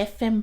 FM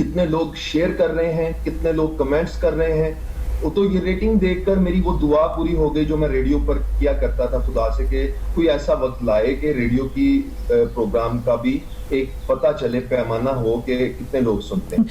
کتنے لوگ share کر رہے ہیں, کتنے لوگ کمنٹس کر رہے ہیں. تو یہ ریٹنگ دیکھ کر میری وہ دعا پوری ہو گئی جو میں ریڈیو پر کیا کرتا تھا خدا سے, کہ کوئی ایسا وقت لائے کہ ریڈیو کی پروگرام کا بھی ایک پتہ چلے, پیمانہ ہو کہ کتنے لوگ سنتے ہیں.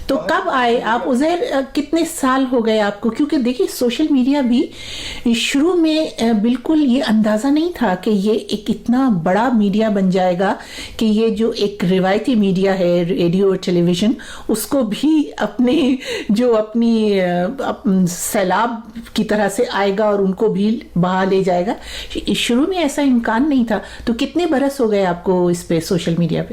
تو کب آئے آپ عزیر, کتنے سال ہو گئے آپ کو؟ کیونکہ دیکھیے سوشل میڈیا بھی شروع میں بالکل یہ اندازہ نہیں تھا کہ یہ ایک اتنا بڑا میڈیا بن جائے گا, کہ یہ جو ایک روایتی میڈیا ہے ریڈیو اور ٹیلی ویژن, اس کو بھی اپنی سیلاب کی طرح سے آئے گا اور ان کو بھی بہا لے جائے گا. شروع میں ایسا امکان نہیں تھا. تو کتنے برس ہو گئے آپ کو اس پہ سوشل میڈیا پہ؟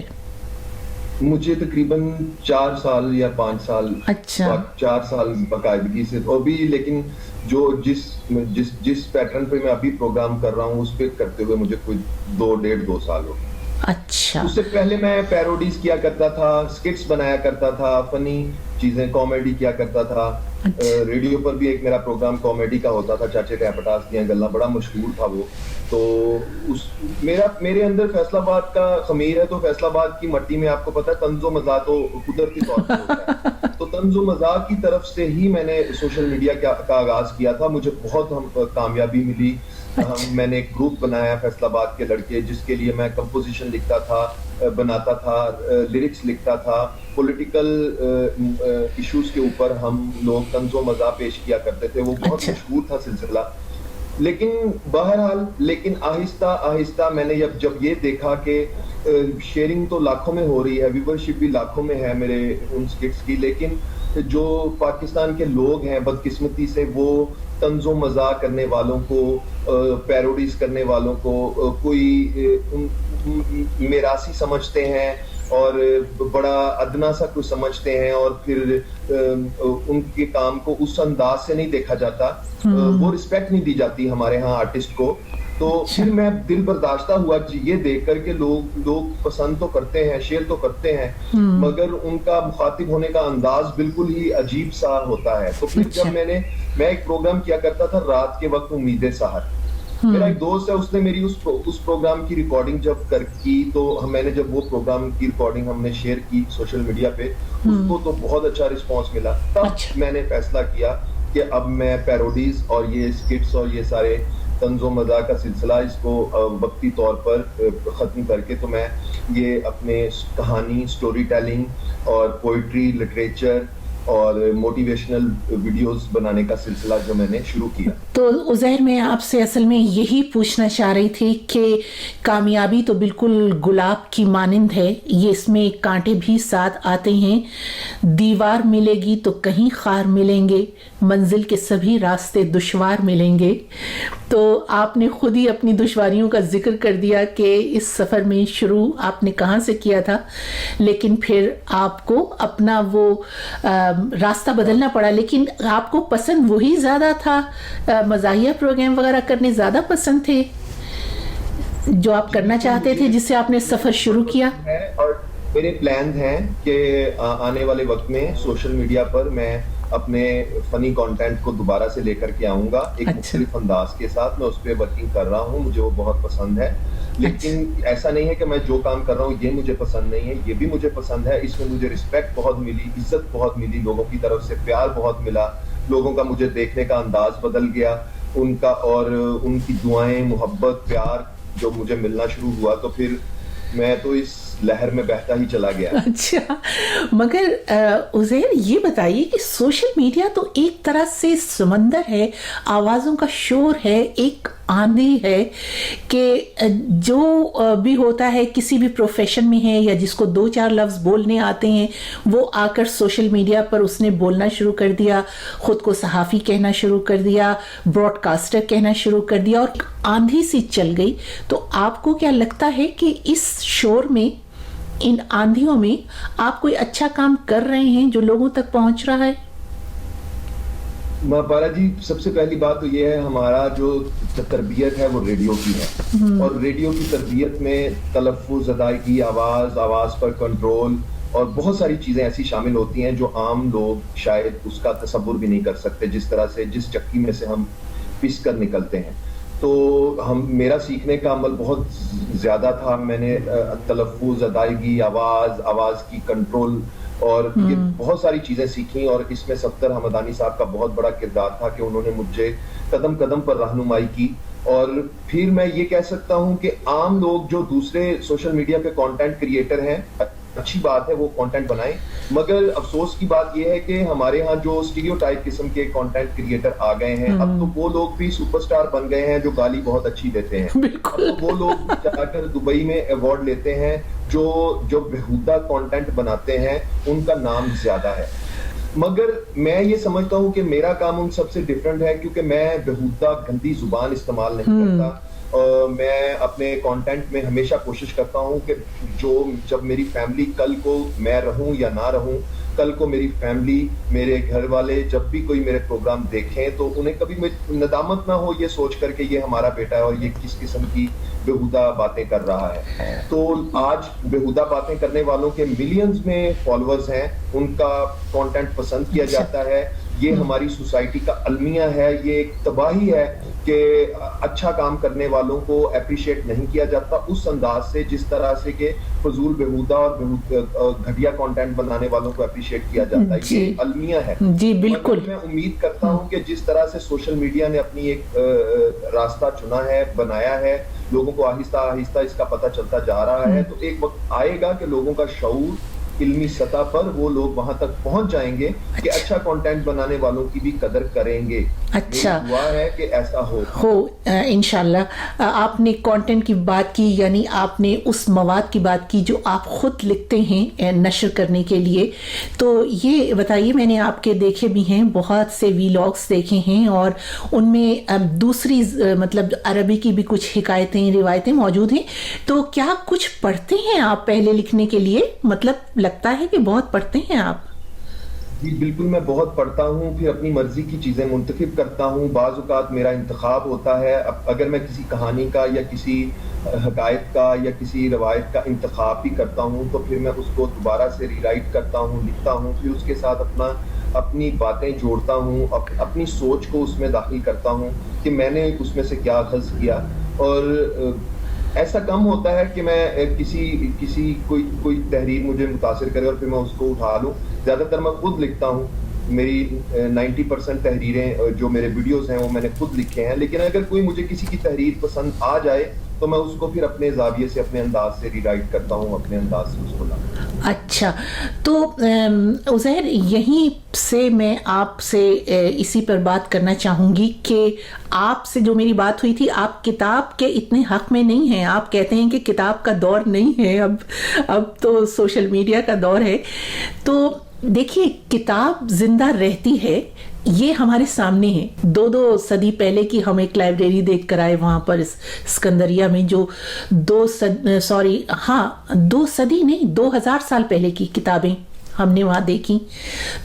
مجھے تقریباً 4 سال یا 5 سال. اچھا, 4 سال باقاعدگی سے. اور بھی لیکن جو جس پیٹرن پہ میں ابھی پروگرام کر رہا ہوں اس پہ کرتے ہوئے مجھے کوئی 2 سال ہو. اچھا. اس سے پہلے میں پیروڈیز کیا کرتا تھا, سکٹس بنایا کرتا تھا, فنی چیزیں, کامیڈی کیا کرتا تھا. ریڈیو پر بھی ایک میرا پروگرام کامیڈی کا ہوتا تھا, چاچے ٹیپٹاس دیاں گلاں, بڑا مشہور تھا وہ. تو میرے اندر فیصل آباد کا خمیر ہے, تو فیصل آباد کی مٹی میں آپ کو پتہ ہے طنز و مزاح تو قدرتی طور پر ہوتا ہے. تو طنز و مزاح کی طرف سے ہی میں نے سوشل میڈیا کا آغاز کیا تھا. مجھے بہت کامیابی ملی. میں نے ایک گروپ بنایا فیصل آباد کے لڑکے, جس کے لیے میں کمپوزیشن لکھتا تھا, بناتا تھا, لیرکس لکھتا تھا. پولیٹیکل ایشوز کے اوپر ہم لوگ طنز و مزاح پیش کیا کرتے تھے. وہ بہت مشہور تھا سلسلہ. لیکن بہرحال آہستہ آہستہ میں نے جب یہ دیکھا کہ شیئرنگ تو لاکھوں میں ہو رہی ہے, ویورشپ بھی لاکھوں میں ہے میرے ان سکٹس کی, لیکن جو پاکستان کے لوگ ہیں بدقسمتی سے وہ طنز و مزاح کرنے والوں کو, پیروڈیز کرنے والوں کو کوئی میراثی سمجھتے ہیں اور بڑا ادنا سا کچھ سمجھتے ہیں, اور پھر ان کے کام کو اس انداز سے نہیں دیکھا جاتا, وہ رسپیکٹ نہیں دی جاتی ہمارے ہاں آرٹسٹ کو. تو پھر میں دل برداشتہ ہوا یہ دیکھ کر کے لوگ پسند تو کرتے ہیں, شیئر تو کرتے ہیں, مگر ان کا مخاطب ہونے کا انداز بالکل ہی عجیب سا ہوتا ہے. تو پھر جب میں ایک پروگرام کیا کرتا تھا رات کے وقت, امید سحر, میرا ایک دوست ہے, اس نے میری اس پروگرام کی ریکارڈنگ جب کی, تو میں نے جب وہ پروگرام کی ریکارڈنگ ہم نے شیئر کی سوشل میڈیا پہ, اس کو تو بہت اچھا رسپانس ملا. تب میں نے فیصلہ کیا کہ اب میں پیروڈیز اور یہ سکٹس اور یہ سارے طنز و مزاح کا سلسلہ اس کو وقتی طور پر ختم کر کے, تو میں یہ اپنے کہانی, سٹوری ٹیلنگ اور پوئٹری, لٹریچر اور موٹیویشنل ویڈیوز بنانے کا سلسلہ جو میں نے شروع کیا. تو عزیر میں آپ سے اصل میں یہی پوچھنا چاہ رہی تھی کہ کامیابی تو بالکل گلاب کی مانند ہے, یہ اس میں کانٹے بھی ساتھ آتے ہیں. دیوار ملے گی تو کہیں خار ملیں گے, منزل کے سبھی راستے دشوار ملیں گے. تو آپ نے خود ہی اپنی دشواریوں کا ذکر کر دیا کہ اس سفر میں شروع آپ نے کہاں سے کیا تھا, لیکن پھر آپ کو اپنا وہ راستہ بدلنا پڑا. لیکن آپ کو پسند وہی زیادہ تھا, مزاحیہ پروگرام وغیرہ کرنے زیادہ پسند تھے جو آپ کرنا چاہتے تھے, جس سے آپ نے سفر شروع کیا؟ اور میرے پلانز ہیں کہ آنے والے وقت میں سوشل میڈیا پر میں اپنے فنی کانٹینٹ کو دوبارہ سے لے کر کے آؤں گا, ایک مختلف انداز کے ساتھ. میں اس پہ ورکنگ کر رہا ہوں, مجھے وہ بہت پسند ہے. لیکن ایسا نہیں ہے کہ میں جو کام کر رہا ہوں یہ مجھے پسند نہیں ہے, یہ بھی مجھے پسند ہے. اس میں مجھے رسپیکٹ بہت ملی, عزت بہت ملی, لوگوں کی طرف سے پیار بہت ملا, لوگوں کا مجھے دیکھنے کا انداز بدل گیا, ان کا اور ان کی دعائیں, محبت, پیار جو مجھے ملنا شروع ہوا, تو پھر میں تو اس لہر میں بہتا ہی چلا گیا. اچھا, مگر عزیر یہ بتائیے کہ سوشل میڈیا تو ایک طرح سے سمندر ہے, آوازوں کا شور ہے, ایک آندھی ہے کہ جو بھی ہوتا ہے کسی بھی پروفیشن میں ہے یا جس کو 2-4 لفظ بولنے آتے ہیں وہ آ کر سوشل میڈیا پر اس نے بولنا شروع کر دیا, خود کو صحافی کہنا شروع کر دیا, براڈ کاسٹر کہنا شروع کر دیا, اور آندھی سی چل گئی. تو آپ کو کیا لگتا ہے کہ اس شور میں, ان آندھیوں میں آپ کوئی اچھا کام کر رہے ہیں جو لوگوں تک پہنچ رہا ہے؟ بارہ جی, سب سے پہلی بات تو یہ ہے, ہمارا جو تربیت ہے وہ ریڈیو کی ہے, اور ریڈیو کی تربیت میں تلفظ, ادائیگی, آواز پر کنٹرول اور بہت ساری چیزیں ایسی شامل ہوتی ہیں جو عام لوگ شاید اس کا تصور بھی نہیں کر سکتے, جس چکی میں سے ہم پس کر نکلتے ہیں. تو میرا سیکھنے کا عمل بہت زیادہ تھا. میں نے تلفظ, ادائیگی, آواز کی کنٹرول اور یہ بہت ساری چیزیں سیکھی, اور اس میں صفدر حمدانی صاحب کا بہت بڑا کردار تھا کہ انہوں نے مجھے قدم قدم پر رہنمائی کی. اور پھر میں یہ کہہ سکتا ہوں کہ عام لوگ جو دوسرے سوشل میڈیا پہ کانٹینٹ کریٹر ہیں, اچھی بات ہے وہ کانٹینٹ بنائیں, مگر افسوس کی بات یہ ہے کہ ہمارے ہاں جو اسٹیریوٹائپ قسم کے کانٹینٹ کریٹر آ گئے ہیں, اب تو وہ لوگ بھی سپر سٹار بن گئے ہیں جو گالی بہت اچھی دیتے ہیں. اب تو وہ لوگ جا کر دبئی میں ایوارڈ لیتے ہیں, جو بےہودہ کانٹینٹ بناتے ہیں ان کا نام زیادہ ہے. مگر میں یہ سمجھتا ہوں کہ میرا کام ان سب سے ڈفرینٹ ہے, کیونکہ میں بےہودہ گندی زبان استعمال نہیں کرتا. میں اپنے کانٹینٹ میں ہمیشہ کوشش کرتا ہوں کہ جب میری فیملی, کل کو میں رہوں یا نہ رہوں, کل کو میری فیملی, میرے گھر والے جب بھی کوئی میرے پروگرام دیکھیں تو انہیں کبھی ندامت نہ ہو یہ سوچ کر کہ یہ ہمارا بیٹا ہے اور یہ کس قسم کی بےہودہ باتیں کر رہا ہے. تو آج بےہودہ باتیں کرنے والوں کے ملینز میں فالوورز ہیں, ان کا کانٹینٹ پسند کیا جاتا ہے. یہ ہماری سوسائٹی کا المیہ ہے, یہ ایک تباہی ہے کہ اچھا کام کرنے والوں کو اپریشیٹ نہیں کیا جاتا اس انداز سے جس طرح سے کہ فضول بےہودہ اور گھٹیا کانٹینٹ بنانے والوں کو اپریشیٹ کیا جاتا ہے. یہ المیہ ہے. جی بالکل. میں امید کرتا ہوں کہ جس طرح سے سوشل میڈیا نے اپنی ایک راستہ چنا ہے, بنایا ہے, لوگوں کو آہستہ آہستہ اس کا پتہ چلتا جا رہا ہے, تو ایک وقت آئے گا کہ لوگوں کا شعور علمی سطح پر وہ لوگ وہاں تک پہنچ جائیں گے کہ اچھا کانٹینٹ بنانے والوں کی بھی قدر کریں گے. اچھا دعا ہے کہ ایسا ہو انشاءاللہ. آپ نے کانٹینٹ کی بات کی, یعنی آپ نے اس مواد کی بات کی جو آپ خود لکھتے ہیں نشر کرنے کے لیے. تو یہ بتائیے, میں نے آپ کے دیکھے بھی ہیں, بہت سے ویلاگس دیکھے ہیں, اور ان میں دوسری مطلب عربی کی بھی کچھ حکایتیں روایتیں موجود ہیں. تو کیا کچھ پڑھتے ہیں آپ پہلے لکھنے کے لیے؟ مطلب لگتا ہے کہ بہت پڑھتے ہیں آپ. جی بالکل, میں بہت پڑھتا ہوں, پھر اپنی مرضی کی چیزیں منتخب کرتا ہوں. بعض اوقات میرا انتخاب ہوتا ہے, اگر میں کسی کہانی کا یا کسی حکایت کا یا کسی روایت کا انتخاب بھی کرتا ہوں تو پھر میں اس کو دوبارہ سے ری رائٹ کرتا ہوں, لکھتا ہوں, پھر اس کے ساتھ اپنی باتیں جوڑتا ہوں, اپنی سوچ کو اس میں داخل کرتا ہوں کہ میں نے اس میں سے کیا اخذ کیا. اور ایسا کم ہوتا ہے کہ میں کوئی تحریر مجھے متاثر کرے اور پھر میں اس کو اٹھا لوں. زیادہ تر میں خود لکھتا ہوں. میری 90% تحریریں جو میرے ویڈیوز ہیں وہ میں نے خود لکھے ہیں, لیکن اگر کوئی مجھے کسی کی تحریر پسند آ جائے تو میں اس کو پھر اپنے زاویے سے, اپنے انداز سے ری رائٹ کرتا ہوں, اپنے انداز سے اس کو لاتا ہوں. اچھا, تو عزیر یہیں سے میں آپ سے اسی پر بات کرنا چاہوں گی کہ آپ سے جو میری بات ہوئی تھی, آپ کتاب کے اتنے حق میں نہیں ہیں. آپ کہتے ہیں کہ کتاب کا دور نہیں ہے, اب تو سوشل میڈیا کا دور ہے. تو دیکھیے, کتاب زندہ رہتی ہے, یہ ہمارے سامنے ہے. 2 صدی پہلے کی ہم ایک لائبریری دیکھ کر آئے وہاں پر اسکندریہ میں, جو 2 صدی نہیں 2000 سال پہلے کی کتابیں ہم نے وہاں دیکھی.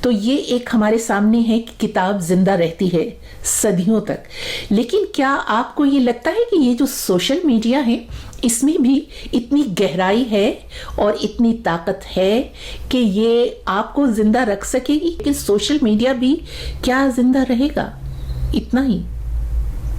تو یہ ایک ہمارے سامنے ہے کہ کتاب زندہ رہتی ہے صدیوں تک. لیکن کیا آپ کو یہ لگتا ہے کہ یہ جو سوشل میڈیا ہے اس میں بھی اتنی گہرائی ہے اور اتنی طاقت ہے کہ یہ آپ کو زندہ رکھ سکے گی, کہ سوشل میڈیا بھی کیا زندہ رہے گا اتنا ہی؟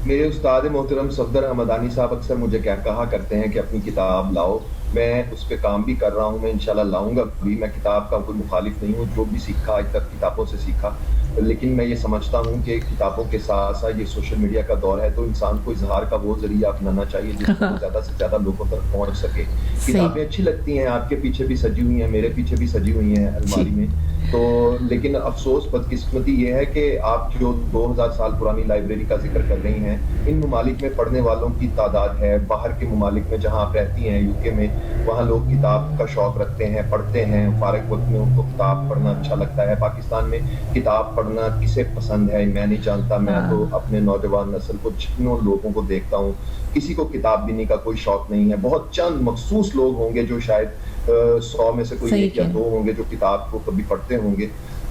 میرے استاد محترم صفدر حمدانی صاحب اکثر مجھے کہا کرتے ہیں کہ اپنی کتاب لاؤ. میں اس پہ کام بھی کر رہا ہوں, میں انشاءاللہ لاؤں گا بھی. میں کتاب کا کوئی مخالف نہیں ہوں, جو بھی سیکھا آج تک کتابوں سے سیکھا, لیکن میں یہ سمجھتا ہوں کہ کتابوں کے ساتھ ساتھ یہ سوشل میڈیا کا دور ہے, تو انسان کو اظہار کا وہ ذریعہ اپنانا چاہیے جس سے زیادہ سے زیادہ لوگوں تک پہنچ سکے. کتابیں اچھی لگتی ہیں, آپ کے پیچھے بھی سجی ہوئی ہیں, میرے پیچھے بھی سجی ہوئی ہیں الماری میں, تو لیکن افسوس بدقسمتی یہ ہے کہ آپ جو 2000 سال پرانی لائبریری کا ذکر کر رہی ہیں, ان ممالک میں پڑھنے والوں کی تعداد ہے. باہر کے ممالک میں جہاں آپ رہتی ہیں, UK میں, وہاں لوگ کتاب کا شوق رکھتے ہیں, پڑھتے ہیں, فارغ وقت میں ان کو کتاب پڑھنا اچھا لگتا ہے. پاکستان میں کتاب پڑھنا کسے پسند ہے میں نہیں جانتا. میں تو اپنے نوجوان نسل کو جتنوں لوگوں کو دیکھتا ہوں, کسی کو کتاب بینی کا کوئی شوق نہیں ہے. بہت چند مخصوص لوگ ہوں گے جو شاید 100 میں سے کوئی 1 یا 2 ہوں گے جو کتاب کو کبھی پڑھتے ہوں گے.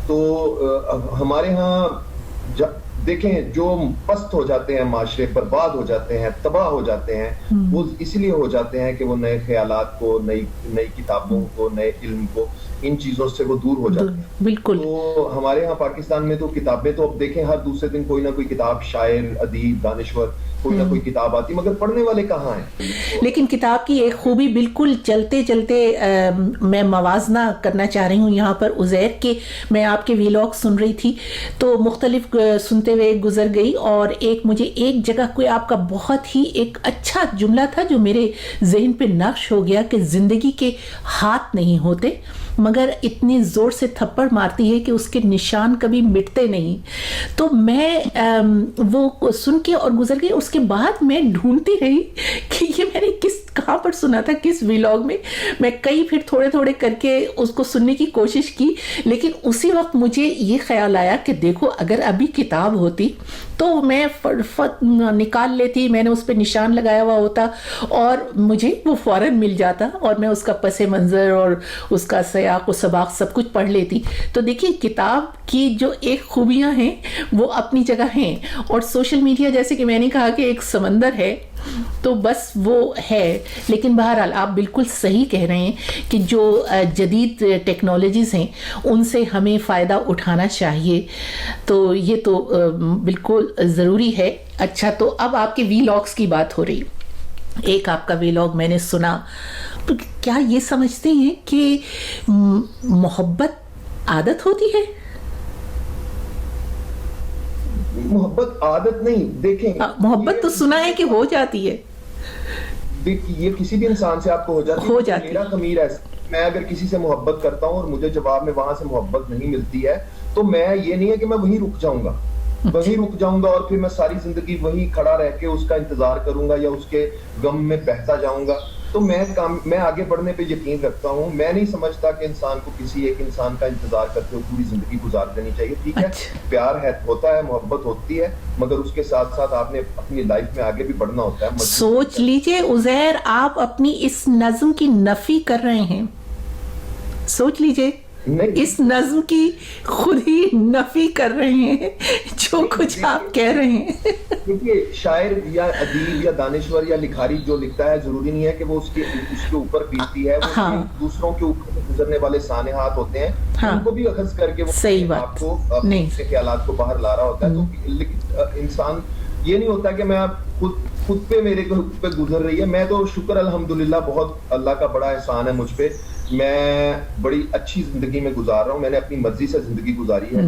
تو ہمارے ہاں دیکھیں جو پست ہو جاتے ہیں معاشرے، برباد ہو جاتے ہیں، تباہ ہو جاتے ہیں، وہ اس لیے ہو جاتے ہیں کہ وہ نئے خیالات کو، نئی کتابوں کو، نئے علم کو، ان چیزوں سے وہ دور ہو جاتے ہیں. بالکل. تو ہمارے ہاں پاکستان میں تو کتابیں تو اب دیکھیں ہر دوسرے دن کوئی نہ کوئی کتاب، شاعر، ادیب، دانشور، کوئی نہ کوئی کتاب آتی، مگر پڑھنے والے کہاں ہیں؟ لیکن کتاب کی ایک خوبی بالکل چلتے چلتے میں موازنہ کرنا چاہ رہی ہوں یہاں پر عزیر کے، میں آپ کے ویلاگ سن رہی تھی تو مختلف سنتے ہوئے گزر گئی، اور مجھے ایک جگہ کوئی آپ کا بہت ہی ایک اچھا جملہ تھا جو میرے ذہن پہ نقش ہو گیا کہ زندگی کے ہاتھ نہیں ہوتے مگر اتنی زور سے تھپڑ مارتی ہے کہ اس کے نشان کبھی مٹتے نہیں. تو میں وہ سن کے اور گزر گئی. اس کے بعد میں ڈھونڈتی رہی کہ یہ میں نے کہاں پر سنا تھا، کس ویلاگ میں کئی پھر تھوڑے تھوڑے کر کے اس کو سننے کی کوشش کی، لیکن اسی وقت مجھے یہ خیال آیا کہ دیکھو اگر ابھی کتاب ہوتی تو میں نکال لیتی، میں نے اس پہ نشان لگایا ہوا ہوتا اور مجھے وہ فوراً مل جاتا اور میں اس کا پس منظر اور اس کا سیاق و سباق سب کچھ پڑھ لیتی. تو دیکھیے کتاب کی جو ایک خوبیاں ہیں وہ اپنی جگہ ہیں، اور سوشل میڈیا جیسے کہ میں نے کہا کہ ایک سمندر ہے تو بس وہ ہے. لیکن بہرحال آپ بالکل صحیح کہہ رہے ہیں کہ جو جدید ٹیکنالوجیز ہیں ان سے ہمیں فائدہ اٹھانا چاہیے، تو یہ تو بالکل ضروری ہے. اچھا تو اب آپ کے ویلاگس کی بات ہو رہی، ایک آپ کا ویلاگ میں نے سنا، کیا یہ سمجھتے ہیں کہ محبت عادت ہوتی ہے؟ محبت عادت نہیں، دیکھیں محبت تو سنا ہے کہ ہو جاتی ہے، یہ کسی بھی انسان سے آپ کو ہو جاتی ہے. میرا خمیر ہے، میں اگر کسی سے محبت کرتا ہوں اور مجھے جواب میں وہاں سے محبت نہیں ملتی ہے تو میں یہ نہیں ہے کہ میں وہیں رک جاؤں گا اور پھر میں ساری زندگی وہیں کھڑا رہ کے اس کا انتظار کروں گا یا اس کے غم میں بہتا جاؤں گا. تو میں آگے بڑھنے پہ یقین رکھتا ہوں. میں نہیں سمجھتا کہ انسان کو کسی ایک انسان کا انتظار کرتے ہوئے پوری زندگی گزار دینی چاہیے. ٹھیک ہے، پیار ہوتا ہے، محبت ہوتی ہے، مگر اس کے ساتھ ساتھ آپ نے اپنی لائف میں آگے بھی بڑھنا ہوتا ہے. سوچ لیجئے عزیر، آپ اپنی اس نظم کی نفی کر رہے ہیں. سوچ لیجئے اس نظم کی خود ہی نفی کر رہے ہیں جو کچھ آپ کہہ رہے ہیں. کیونکہ شاعر یا ادیب یا دانشور یا لکھاری جو لکھتا ہے ضروری نہیں ہے کہ وہ اس کے اوپر بیتتی ہے، وہ دوسروں کے اوپر گزرنے والے سانحات ہوتے ہیں ان کو بھی اخذ کر کے وہ آپ کو اپنے خیالات کو باہر لا رہا ہوتا ہے. تو انسان یہ نہیں ہوتا کہ میں خود پہ میرے پہ گزر رہی ہے. میں تو شکر الحمدللہ، بہت اللہ کا بڑا احسان ہے مجھ پہ، میں بڑی اچھی زندگی میں گزار رہا ہوں. میں نے اپنی مرضی سے زندگی گزاری ہے.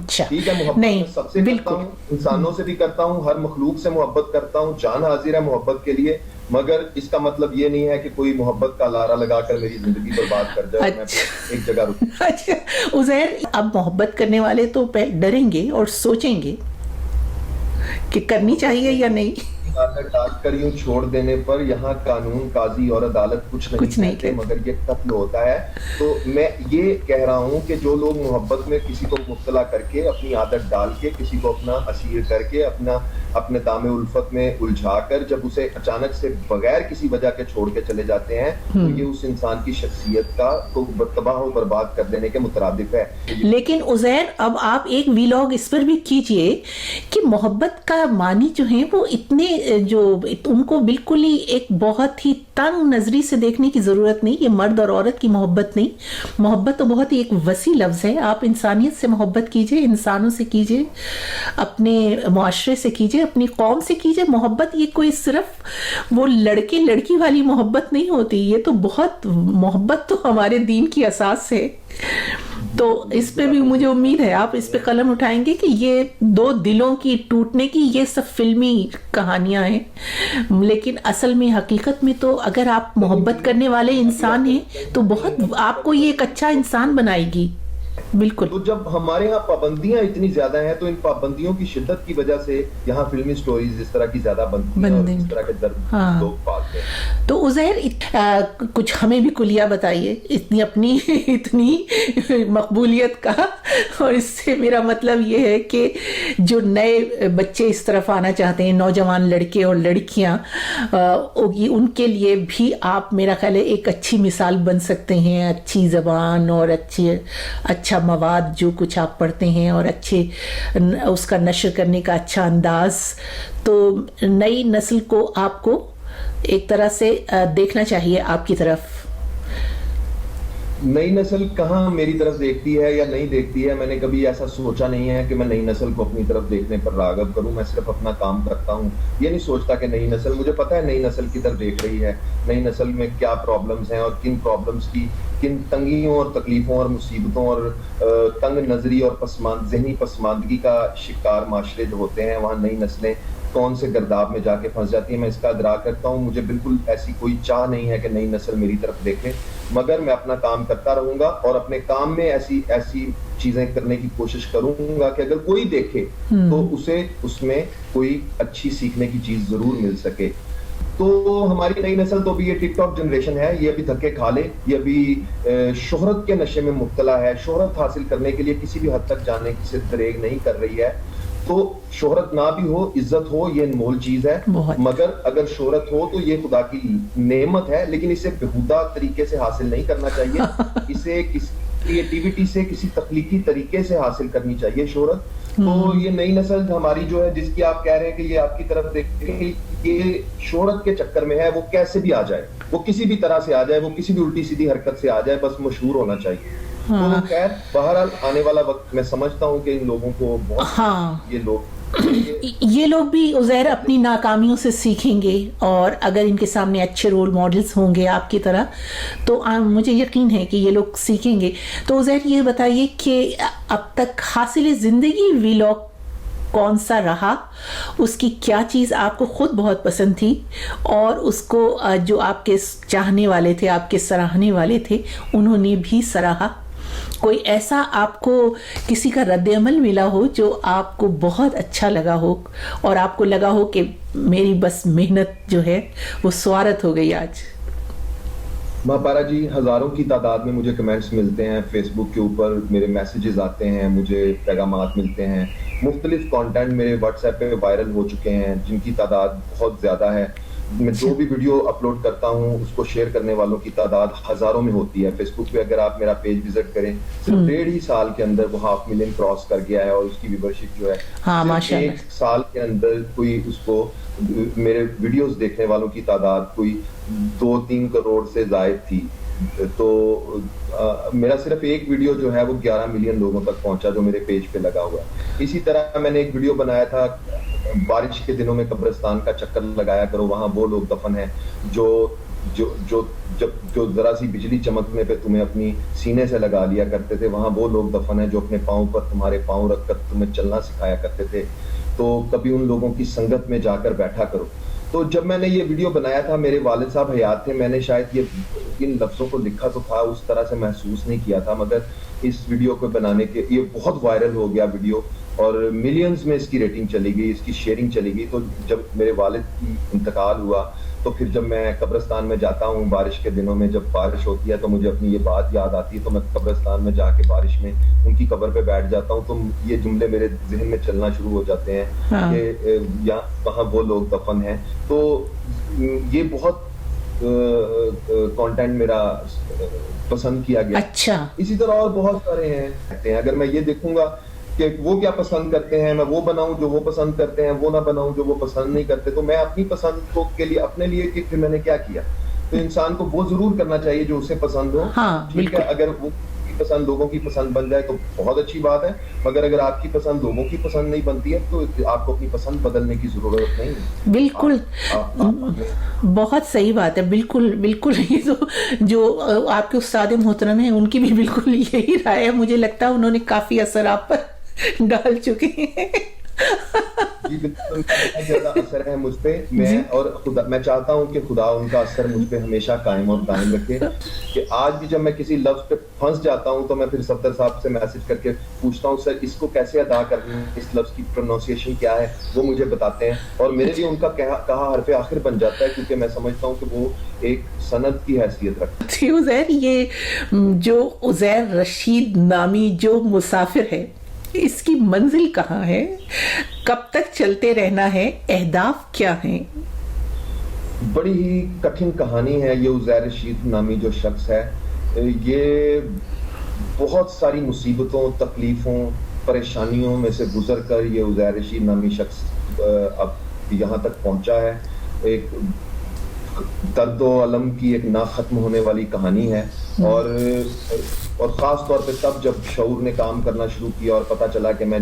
ٹھیک ہے، محبت سب سے کرتا ہوں، انسانوں سے بھی کرتا ہوں، ہر مخلوق سے محبت کرتا ہوں، جان حاضر ہے محبت کے لیے، مگر اس کا مطلب یہ نہیں ہے کہ کوئی محبت کا لارا لگا کر میری زندگی برباد کر جائے. میں ایک جگہ رکوں. اچھا عزیر، اب محبت کرنے والے تو ڈریں گے اور سوچیں گے کہ کرنی چاہیے یا نہیں. ڈاک کر یوں چھوڑ دینے پر یہاں قانون، قاضی اور عدالت کچھ نہیں کہتے، مگر یہ قتل ہوتا ہے. تو میں یہ کہہ رہا ہوں کہ جو لوگ محبت میں کسی کو مبتلا کر کے، اپنی عادت ڈال کے، کسی کو اپنا اسیر کر کے، اپنے دام الفت میں الجھا کر جب اسے اچانک سے بغیر کسی وجہ کے چھوڑ کے چلے جاتے ہیں تو یہ اس انسان کی شخصیت کا تو تباہ و برباد کر دینے کے مترادف ہے. لیکن عزیر، اب آپ ایک ویلاگ اس پر بھی کیجئے کہ محبت کا معنی جو ہیں وہ اتنے ان کو بالکل ہی ایک بہت ہی تنگ نظری سے دیکھنے کی ضرورت نہیں. یہ مرد اور عورت کی محبت نہیں، محبت تو بہت ہی ایک وسیع لفظ ہے. آپ انسانیت سے محبت کیجئے، انسانوں سے کیجئے، اپنے معاشرے سے کیجئے، اپنی قوم سے کیجئے. محبت یہ کوئی صرف وہ لڑکے لڑکی والی محبت نہیں ہوتی، یہ تو بہت محبت تو ہمارے دین کی اساس ہے. تو اس پہ بھی مجھے امید ہے آپ اس پہ قلم اٹھائیں گے کہ یہ دو دلوں کی ٹوٹنے کی یہ سب فلمی کہانیاں ہیں، لیکن اصل میں حقیقت میں تو اگر آپ محبت کرنے والے انسان ہیں تو بہت آپ کو یہ ایک اچھا انسان بنائے گی. بالکل. تو جب ہمارے ہاں پابندیاں اتنی زیادہ ہیں تو ان پابندیوں کی شدت کی وجہ سے یہاں فلمی سٹوریز اس طرح کی زیادہ بنتی ہیں اور اس طرح کے درد لوگ پالتے بات ہے. تو عزیر کچھ ہمیں بھی کلیہ بتائیے اتنی مقبولیت کا، اور اس سے میرا مطلب یہ ہے کہ جو نئے بچے اس طرف آنا چاہتے ہیں، نوجوان لڑکے اور لڑکیاں، ان کے لیے بھی آپ میرا خیال ہے ایک اچھی مثال بن سکتے ہیں. اچھی زبان اور اچھا مواد جو کچھ آپ پڑھتے ہیں اور اچھے اس کا نشر کرنے کا اچھا انداز. تو نئی نسل کو آپ کو ایک طرح سے دیکھنا چاہیے آپ کی طرف. نئی نسل کہاں میری طرف دیکھتی ہے یا نہیں دیکھتی ہے، میں نے کبھی ایسا سوچا نہیں ہے کہ میں نئی نسل کو اپنی طرف دیکھنے پر راغب کروں. میں صرف اپنا کام کرتا ہوں. یہ نہیں سوچتا کہ نئی نسل، مجھے پتا ہے نئی نسل کدھر دیکھ رہی ہے، نئی نسل میں کیا پرابلمز ہیں اور کن پرابلمز کی، کن تنگیوں اور تکلیفوں اور مصیبتوں اور تنگ نظری اور ذہنی پسماندگی کا شکار معاشرے جو ہوتے ہیں، وہاں نئی نسلیں کون سے گرداب میں جا کے پھنس جاتی ہیں. میں اس کا ادراک کرتا ہوں. مجھے بالکل ایسی کوئی چاہ نہیں ہے کہ نئی نسل میری طرف دیکھے، مگر میں اپنا کام کرتا رہوں گا اور اپنے کام میں ایسی چیزیں کرنے کی کوشش کروں گا کہ اگر کوئی دیکھے تو اسے اس میں کوئی اچھی سیکھنے کی چیز ضرور مل سکے. تو ہماری نئی نسل تو بھی یہ ٹک ٹاک جنریشن ہے، یہ ابھی دھکے کھا لے، یہ ابھی شہرت کے نشے میں مبتلا ہے، شہرت حاصل کرنے کے لیے کسی بھی حد تک جانے کی سے دریغ نہیں کر رہی ہے. تو شہرت نہ بھی ہو، عزت ہو، یہ انمول چیز ہے، مگر اگر شہرت ہو تو یہ خدا کی نعمت ہے، لیکن اسے بہودہ طریقے سے حاصل نہیں کرنا چاہیے. اسے کسی کریٹیوٹی سے، کسی تخلیقی طریقے سے حاصل کرنی چاہیے شہرت. تو یہ نئی نسل ہماری جو ہے، جس کی آپ کہہ رہے ہیں کہ یہ آپ کی طرف دیکھیں، یہ شہرت کے چکر میں ہے. وہ کیسے بھی آ جائے، وہ کسی بھی طرح سے آ جائے، وہ کسی بھی الٹی سیدھی حرکت سے آ جائے، بس مشہور ہونا چاہیے. تو خیر بہرحال آنے والا وقت میں سمجھتا ہوں کہ ان لوگوں کو بہت یہ لوگ بھی عزیر اپنی ناکامیوں سے سیکھیں گے، اور اگر ان کے سامنے اچھے رول ماڈلز ہوں گے آپ کی طرح تو مجھے یقین ہے کہ یہ لوگ سیکھیں گے. تو عزیر یہ بتائیے کہ اب تک حاصل زندگی ویلاگ کون سا رہا، اس کی کیا چیز آپ کو خود بہت پسند تھی، اور اس کو جو آپ کے چاہنے والے تھے، آپ کے سراہنے والے تھے، انہوں نے بھی سراہا. کوئی ایسا آپ کو کسی کا رد عمل ملا ہو جو آپ کو بہت اچھا لگا ہو اور آپ کو لگا ہو کہ میری بس محنت جو ہے وہ سوارت ہو گئی آج؟ مہاپارا جی، ہزاروں کی تعداد میں مجھے کمنٹس ملتے ہیں فیس بک کے اوپر، میرے میسیجز آتے ہیں، مجھے پیغامات ملتے ہیں، مختلف کانٹینٹ میرے واٹس ایپ پہ وائرل ہو چکے ہیں جن کی تعداد بہت زیادہ ہے. میں جو بھی ویڈیو اپلوڈ کرتا ہوں اس کو شیئر کرنے والوں کی تعداد ہزاروں میں ہوتی ہے. فیس بک پہ اگر آپ میرا پیج وزٹ کریں، صرف 1.5 سال کے اندر وہ 500,000 کراس کر گیا ہے، اور اس کی ویورشپ جو ہے صرف 1 سال کے اندر کوئی اس کو میرے ویڈیوز دیکھنے والوں کی تعداد کوئی 2-3 کروڑ سے زائد تھی. تو میرا صرف ایک ویڈیو جو ہے وہ 11 ملین لوگوں تک پہنچا جو میرے پیج پہ لگا ہوا ہے. اسی طرح میں نے ایک ویڈیو بنایا تھا، بارش کے دنوں میں قبرستان کا چکر لگایا کرو، وہاں وہ لوگ دفن ہیں جو ذرا سی بجلی چمکنے پہ تمہیں اپنی سینے سے لگا لیا کرتے تھے، وہاں وہ لوگ دفن ہیں جو اپنے پاؤں پر تمہارے پاؤں رکھ کر تمہیں چلنا سکھایا کرتے تھے. تو کبھی ان لوگوں کی سنگت میں جا کر بیٹھا کرو. تو جب میں نے یہ ویڈیو بنایا تھا، میرے والد صاحب حیات تھے، میں نے شاید ان لفظوں کو لکھا تو تھا، اس طرح سے محسوس نہیں کیا تھا، مگر اس ویڈیو کو بنانے کے یہ بہت وائرل ہو گیا ویڈیو، اور ملینز میں اس کی ریٹنگ چلی گئی، اس کی شیئرنگ چلی گئی. تو جب میرے والد کی انتقال ہوا تو پھر جب میں قبرستان میں جاتا ہوں بارش کے دنوں میں، جب بارش ہوتی ہے تو مجھے اپنی یہ بات یاد آتی ہے، تو میں قبرستان میں جا کے بارش میں ان کی قبر پہ بیٹھ جاتا ہوں. تو یہ جملے میرے ذہن میں چلنا شروع ہو جاتے ہیں کہ وہاں وہ لوگ دفن ہیں. تو یہ بہت کانٹینٹ میرا پسند کیا گیا. اچھا، اسی طرح اور بہت سارے ہیں. اگر میں یہ دیکھوں گا کہ وہ کیا پسند کرتے ہیں، میں وہ بناؤں جو وہ پسند کرتے ہیں، وہ نہ بناؤں جو وہ پسند نہیں کرتے، تو میں اپنی پسند کو کے لیے اپنے لیے کہ پھر میں نے کیا کیا. تو انسان کو وہ ضرور کرنا چاہیے جو اسے پسند ہو. ٹھیک ہے، اگر وہ پسند لوگوں کی پسند بن جائے تو بہت اچھی بات ہے، مگر اگر آپ کی پسند لوگوں کی پسند نہیں بنتی ہے تو آپ کو اپنی پسند بدلنے کی ضرورت نہیں ہے. بالکل بہت صحیح بات ہے. بالکل بالکل. یہ جو آپ کے استاد محترم ہیں ان کی بھی بالکل یہی رائے ہے. مجھے لگتا ہے انہوں نے کافی اثر آپ پر ڈال چکے ہیں. جی بالکل، بہت زیادہ اثر ہے مجھ پہ. میں چاہتا ہوں کہ خدا ان کا اثر مجھ پہ ہمیشہ قائم اور دائم رکھے. کہ آج بھی جب میں کسی لفظ پہ پھنس جاتا ہوں تو میں پھر صفدر صاحب سے میسج کر کے پوچھتا ہوں سر اس کو کیسے ادا کرنا ہے, اس لفظ کی پروننسیشن کیا ہے, وہ مجھے بتاتے ہیں اور میرے لیے ان کا کہا حرف آخر بن جاتا ہے, کیونکہ میں سمجھتا ہوں کہ وہ ایک سند کی حیثیت رکھتا ہے. جی عزیر, یہ جو عزیر رشید نامی جو مسافر ہے, اس کی منزل کہاں ہے, کب تک چلتے رہنا ہے, اہداف کیا ہیں؟ بڑی ہی کٹھن کہانی ہے یہ عزیر رشید نامی جو شخص ہے. یہ بہت ساری مصیبتوں, تکلیفوں, پریشانیوں میں سے گزر کر یہ عزیر رشید نامی شخص اب یہاں تک پہنچا ہے. ایک درد و علم کی ایک نہ ختم ہونے والی کہانی ہے. اور خاص طور پہ تب جب شعور نے کام کرنا شروع کیا اور پتہ چلا کہ میں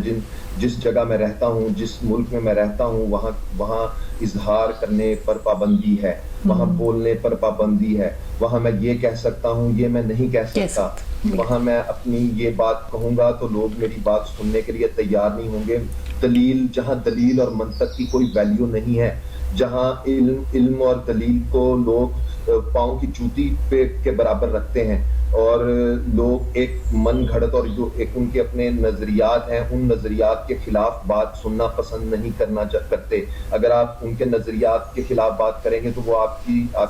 جس جگہ میں رہتا ہوں, جس ملک میں رہتا ہوں, وہاں اظہار کرنے پر پابندی ہے, وہاں بولنے پر پابندی ہے, وہاں میں یہ کہہ سکتا ہوں, یہ میں نہیں کہہ سکتا, وہاں میں اپنی یہ بات کہوں گا تو لوگ میری بات سننے کے لیے تیار نہیں ہوں گے. جہاں دلیل اور منطق کی کوئی ویلیو نہیں ہے, جہاں علم اور دلیل کو لوگ پاؤں کی جوتی پہ کے برابر رکھتے ہیں, اور لوگ ایک من گھڑت اور جو ایک ان کے اپنے نظریات ہیں, ان نظریات کے خلاف بات سننا پسند نہیں کرتے. اگر آپ ان کے نظریات کے خلاف بات کریں گے تو وہ آپ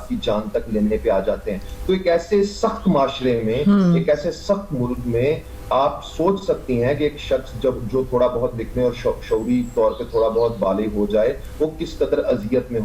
کی جان تک لینے پہ آ جاتے ہیں. تو ایک ایسے سخت معاشرے میں, ایک ایسے سخت ملک میں آپ سوچ سکتی ہیں کہ ایک شخص جو تھوڑا بہت لکھنے اور شعوری طور پہ تھوڑا بہت بالغ ہو جائے وہ کس قدر اذیت میں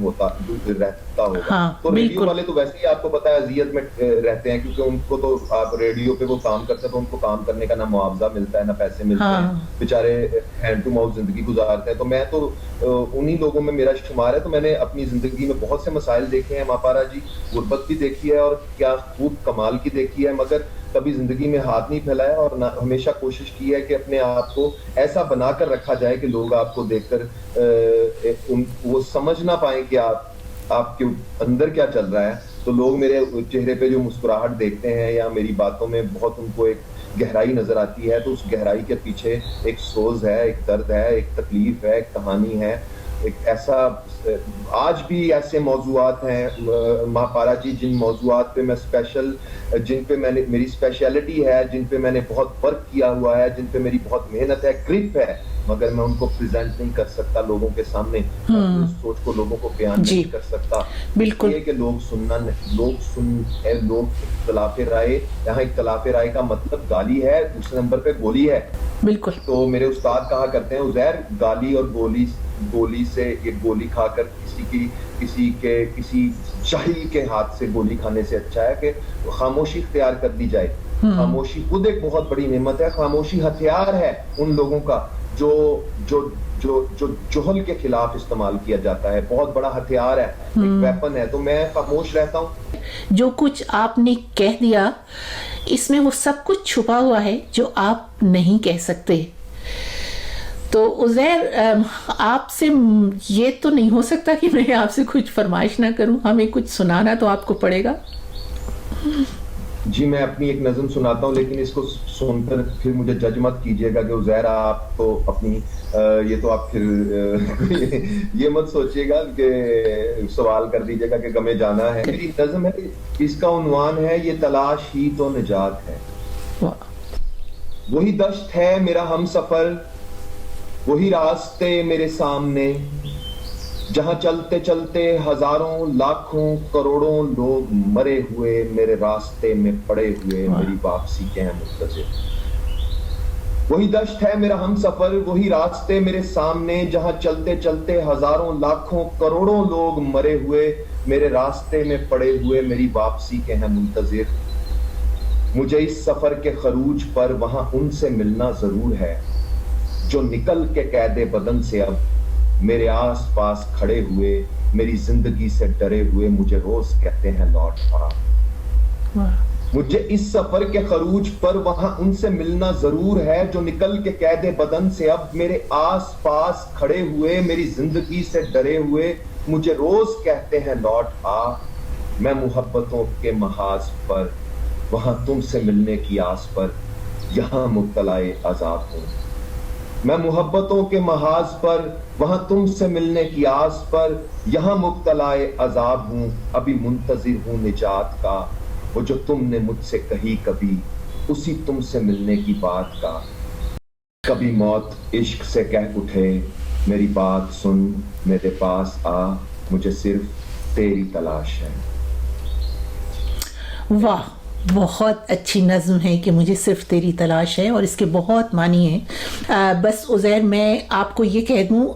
رہتا ہوگا. تو ریڈیو والے تو ویسے ہی آپ کو پتا ہے اذیت میں رہتے ہیں, کیونکہ ان کو تو آپ ریڈیو پہ وہ کام کرتے ہیں تو ان کو کام کرنے کا نہ معاوضہ ملتا ہے, نہ پیسے ملتے ہیں, بیچارے ہینڈ ٹو ماؤتھ زندگی گزارتے ہیں. تو میں تو انہی لوگوں میں میرا شمار ہے. تو میں نے اپنی زندگی میں بہت سے مسائل دیکھے ہیں ماپارا جی, غربت بھی دیکھی ہے اور کیا خوب کمال کی دیکھی ہے, مگر کبھی زندگی میں ہاتھ نہیں پھیلایا اور ہمیشہ کوشش کی ہے کہ اپنے آپ کو ایسا بنا کر رکھا جائے کہ لوگ آپ کو دیکھ کر وہ سمجھ نہ پائیں کہ آپ کے اندر کیا چل رہا ہے. تو لوگ میرے چہرے پہ جو مسکراہٹ دیکھتے ہیں یا میری باتوں میں بہت ان کو ایک گہرائی نظر آتی ہے, تو اس گہرائی کے پیچھے ایک سوز ہے, ایک درد ہے, ایک تکلیف ہے, ایک کہانی ہے. ایک ایسا آج بھی ایسے موضوعات ہیں مہاپارا جی جن موضوعات پہ میں جن پہ میری اسپیشلٹی ہے, جن پہ میں نے بہت ورک کیا ہوا ہے, جن پہ میری بہت محنت ہے, گرپ ہے, مگر میں ان کو پریزنٹ نہیں کر سکتا لوگوں کے سامنے, اس سوچ کو لوگوں کو بیان نہیں کر سکتا. بالکل یہ کہ لوگ اختلاف رائے, یہاں اختلاف رائے کا مطلب گالی ہے, دوسرے نمبر پہ گولی ہے. بالکل. تو میرے استاد کہا کرتے ہیں عزیر, گالی اور گولی سے ایک گولی کھا کر کسی جاہل کے ہاتھ سے گولی کھانے سے اچھا ہے کہ خاموشی اختیار کر لی جائے. خاموشی خود ایک بہت بڑی نعمت ہے. خاموشی ہتھیار ہے ان لوگوں کا جو جہل کے خلاف استعمال کیا جاتا ہے, بہت بڑا ہتھیار ہے, ایک ویپن ہے. تو میں خاموش رہتا ہوں. جو کچھ آپ نے کہہ دیا اس میں وہ سب کچھ چھپا ہوا ہے جو آپ نہیں کہہ سکتے. تو عزیر, آپ سے یہ تو نہیں ہو سکتا کہ میں آپ سے کچھ فرمائش نہ کروں, ہمیں کچھ سنانا تو آپ کو پڑے گا. جی میں اپنی ایک نظم سناتا ہوں, لیکن اس کو سن کر پھر مجھے جج مت کیجیے گا کہ عزیر آپ تو اپنی یہ تو آپ پھر یہ مت سوچیے گا کہ سوال کر دیجیے گا کہ گمے جانا ہے. میری نظم ہے, اس کا عنوان ہے یہ تلاش ہی تو نجات ہے. وہی دشت ہے میرا ہم سفر, وہی راستے میرے سامنے, جہاں چلتے چلتے ہزاروں لاکھوں کروڑوں لوگ مرے ہوئے میرے راستے میں پڑے ہوئے میری واپسی کے ہیں منتظر. وہی دشت ہے میرا ہم سفر, وہی راستے میرے سامنے, جہاں چلتے چلتے ہزاروں لاکھوں کروڑوں لوگ مرے ہوئے میرے راستے میں پڑے ہوئے میری واپسی کے ہیں منتظر. مجھے اس سفر کے خروج پر وہاں ان سے ملنا ضرور ہے جو نکل کے قید بدن سے اب میرے آس پاس کھڑے ہوئے میری زندگی سے ڈرے ہوئے مجھے روز کہتے ہیں لوٹ آ. مجھے اس سفر کے خروج پر وہاں ان سے ملنا ضرور ہے جو نکل کے قید بدن سے اب میرے آس پاس کھڑے ہوئے میری زندگی سے ڈرے ہوئے مجھے روز کہتے ہیں لوٹ آ. میں محبتوں کے محاذ پر وہاں تم سے ملنے کی آس پر یہاں مبتلا عذاب ہوں. میں محبتوں کے محاذ پر وہاں تم سے ملنے کی آس پر، یہاں مبتلا عذاب ہوں ابھی منتظر ہوں نجات کا، وہ جو تم نے مجھ سے کہی کبھی اسی تم سے ملنے کی بات کا، کبھی موت عشق سے کہہ اٹھے میری بات سن میرے پاس آ، مجھے صرف تیری تلاش ہے۔ واہ، بہت اچھی نظم ہے کہ مجھے صرف تیری تلاش ہے، اور اس کے بہت معنی ہیں۔ بس عزیر میں آپ کو یہ کہہ دوں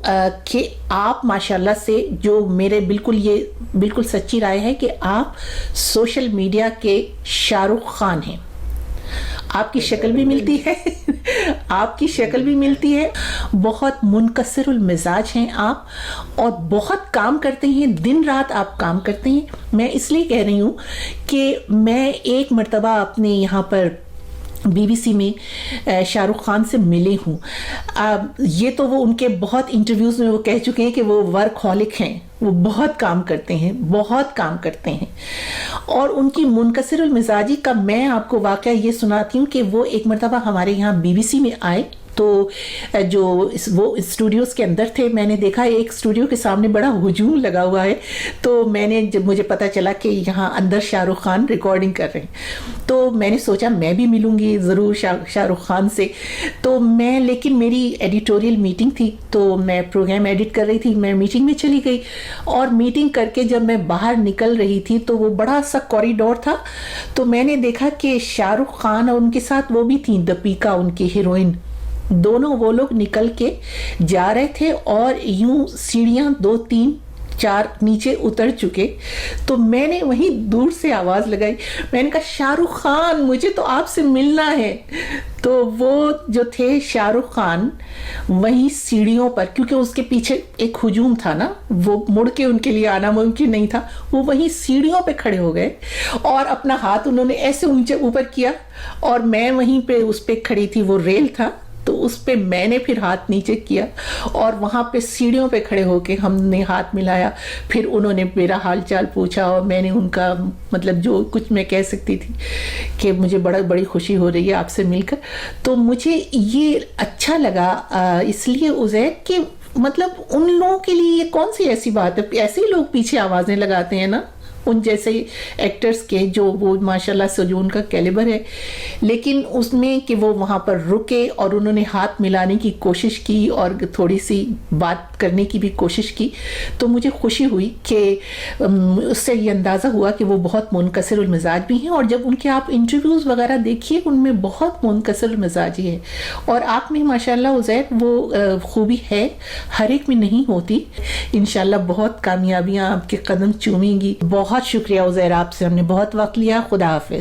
کہ آپ ماشاءاللہ سے جو میرے بالکل سچی رائے ہے کہ آپ سوشل میڈیا کے شاہ رخ خان ہیں۔ آپ کی شکل بھی ملتی ہے، آپ کی شکل بھی ملتی ہے، بہت منکسر المزاج ہیں آپ، اور بہت کام کرتے ہیں، دن رات آپ کام کرتے ہیں۔ میں اس لیے کہہ رہی ہوں کہ میں ایک مرتبہ اپنے یہاں پر بی بی سی میں شاہ رخ خان سے ملے ہوں۔ یہ تو وہ ان کے بہت انٹرویوز میں وہ کہہ چکے ہیں کہ وہ ورک ہالک ہیں، وہ بہت کام کرتے ہیں، بہت کام کرتے ہیں۔ اور ان کی منکسر المزاجی کا میں آپ کو واقعہ یہ سناتی ہوں کہ وہ ایک مرتبہ ہمارے یہاں بی بی سی میں آئے، تو جو وہ اسٹوڈیوز کے اندر تھے، میں نے دیکھا ایک اسٹوڈیو کے سامنے بڑا ہجوم لگا ہوا ہے، تو میں نے جب مجھے پتا چلا کہ یہاں اندر شاہ رخ خان ریکارڈنگ کر رہے ہیں، تو میں نے سوچا میں بھی ملوں گی ضرور شاہ رخ خان سے۔ تو لیکن میری ایڈیٹوریل میٹنگ تھی، تو میں پروگرام ایڈٹ کر رہی تھی، میں میٹنگ میں چلی گئی، اور میٹنگ کر کے جب میں باہر نکل رہی تھی تو وہ بڑا سا کوریڈور تھا، تو میں نے دیکھا کہ شاہ رخ خان اور ان کے ساتھ وہ بھی تھیں دپیکا، ان کی ہیروئن، دونوں وہ لوگ نکل کے جا رہے تھے، اور یوں سیڑھیاں 2 3 4 نیچے اتر چکے۔ تو میں نے وہیں دور سے آواز لگائی، میں نے کہا شاہ رخ خان مجھے تو آپ سے ملنا ہے۔ تو وہ جو تھے شاہ رخ خان وہیں سیڑھیوں پر، کیونکہ اس کے پیچھے ایک ہجوم تھا نا، وہ مڑ کے ان کے لیے آنا ممکن نہیں تھا، وہ وہیں سیڑھیوں پہ کھڑے ہو گئے، اور اپنا ہاتھ انہوں نے ایسے اونچے اوپر کیا، اور میں وہیں پہ اس پہ کھڑی تھی، وہ ریل تھا تو اس پہ میں نے پھر ہاتھ نیچے کیا، اور وہاں پہ سیڑھیوں پہ کھڑے ہو کے ہم نے ہاتھ ملایا، پھر انہوں نے میرا حال چال پوچھا، اور میں نے ان کا مطلب جو کچھ میں کہہ سکتی تھی کہ مجھے بڑی خوشی ہو رہی ہے آپ سے مل کر۔ تو مجھے یہ اچھا لگا اس لیے عزیر کہ مطلب ان لوگوں کے لیے یہ کون سی ایسی بات ہے، ایسے ہی لوگ پیچھے آوازیں لگاتے ہیں نا، ان جیسے ایکٹرز کے جو وہ ماشاءاللہ سے جو ان کا کیلیبر ہے، لیکن اس میں کہ وہ وہاں پر رکے اور انہوں نے ہاتھ ملانے کی کوشش کی اور تھوڑی سی بات کرنے کی بھی کوشش کی، تو مجھے خوشی ہوئی کہ اس سے یہ اندازہ ہوا کہ وہ بہت منکسر المزاج بھی ہیں، اور جب ان کے آپ انٹرویوز وغیرہ دیکھیے ان میں بہت منکسر المزاجی ہے، اور آپ میں ماشاءاللہ عزیر وہ خوبی ہے، ہر ایک میں نہیں ہوتی۔ انشاءاللہ بہت کامیابیاں آپ کے قدم چومیں گی۔ بہت شکریہ عزیر، آپ سے ہم نے بہت وقت لیا۔ خدا حافظ۔